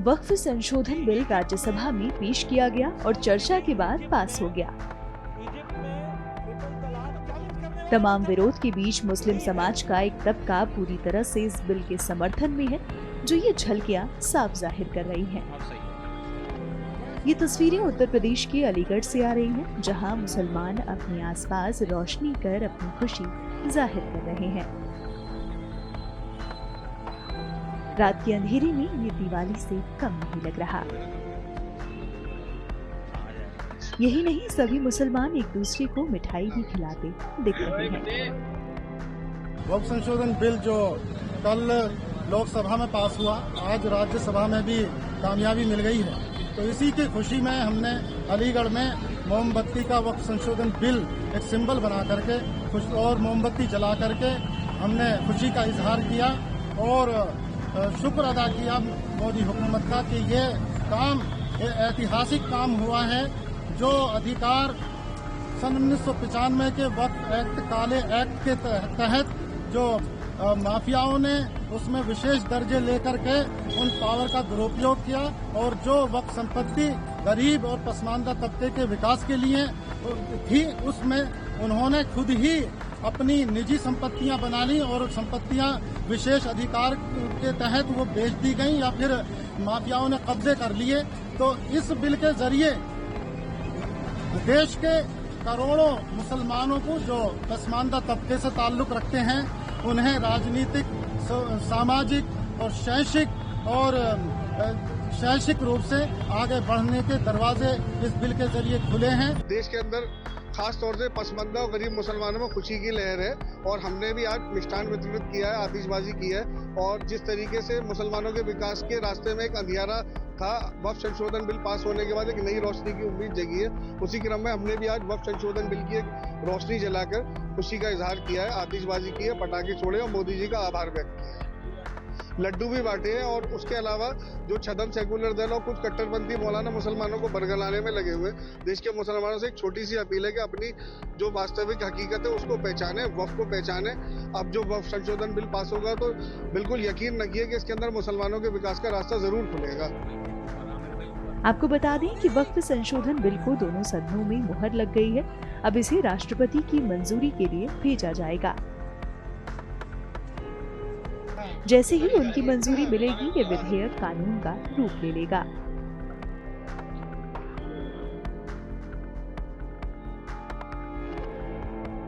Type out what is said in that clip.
वक्फ संशोधन बिल राज्यसभा में पेश किया गया और चर्चा के बाद पास हो गया। तमाम विरोध के बीच मुस्लिम समाज का एक तबका पूरी तरह से इस बिल के समर्थन में है, जो ये झलकियां साफ जाहिर कर रही हैं। ये तस्वीरें उत्तर प्रदेश के अलीगढ़ से आ रही हैं, जहां मुसलमान अपने आसपास रोशनी कर अपनी खुशी जाहिर कर रहे हैं। रात के अंधेरे में ये दिवाली से कम नहीं लग रहा। यही नहीं, सभी मुसलमान एक दूसरे को मिठाई भी खिलाते दिख रहे हैं। वक्फ संशोधन बिल जो कल लोकसभा में पास हुआ, आज राज्यसभा में भी कामयाबी मिल गई है, तो इसी की खुशी में हमने अलीगढ़ में मोमबत्ती का वक्फ संशोधन बिल एक सिंबल बना करके और मोमबत्ती जला करके हमने खुशी का इजहार किया और शुक्र अदा किया मोदी हुकूमत का कि ये काम ऐतिहासिक काम हुआ है। जो अधिकार सन 1995 के वक्फ एक्ट, काले एक्ट के तहत जो माफियाओं ने उसमें विशेष दर्जे लेकर के उन पावर का दुरुपयोग किया और जो वक्फ संपत्ति गरीब और पसमानदा तबके के विकास के लिए थी, उसमें उन्होंने खुद ही अपनी निजी संपत्तियां बना ली और संपत्तियां विशेष अधिकार के तहत वो बेच दी गई या फिर माफियाओं ने कब्जे कर लिए। तो इस बिल के जरिए देश के करोड़ों मुसलमानों को जो पसमानदा तबके से ताल्लुक रखते हैं, उन्हें राजनीतिक, सामाजिक और शैक्षिक रूप से आगे बढ़ने के दरवाजे इस बिल के जरिए खुले हैं। देश के अंदर खास तौर से पसमानदा और गरीब मुसलमानों में खुशी की लहर है और हमने भी आज मिष्ठान वितरित किया है, आतिशबाजी की है और जिस तरीके से मुसलमानों के विकास के रास्ते में एक अंधियारा था, वक्फ संशोधन बिल पास होने के बाद एक नई रोशनी की उम्मीद जगी है। उसी क्रम में हमने भी आज वक्फ संशोधन बिल की एक रोशनी जलाकर खुशी का इजहार किया है, आतिशबाजी की है, पटाखे छोड़े और मोदी जी का आभार व्यक्त किया है। लड्डू भी बांटे हैं और उसके अलावा जो छदम सेकुलर दल और कुछ कट्टरपंथी मौलाना मुसलमानों को बरगलाने में लगे हुए, देश के मुसलमानों से एक छोटी सी अपील है कि अपनी जो वास्तविक हकीकत है उसको पहचाने, वक्फ को पहचाने। अब जो वक्फ संशोधन बिल पास होगा तो बिल्कुल यकीन रखिए कि इसके अंदर मुसलमानों के विकास का रास्ता जरूर खुलेगा। आपको बता दें कि वक्फ संशोधन बिल को दोनों सदनों में मुहर लग गई है। अब इसे राष्ट्रपति की मंजूरी के लिए भेजा जाएगा। जैसे ही उनकी मंजूरी मिलेगी, ये विधेयक कानून का रूप ले लेगा।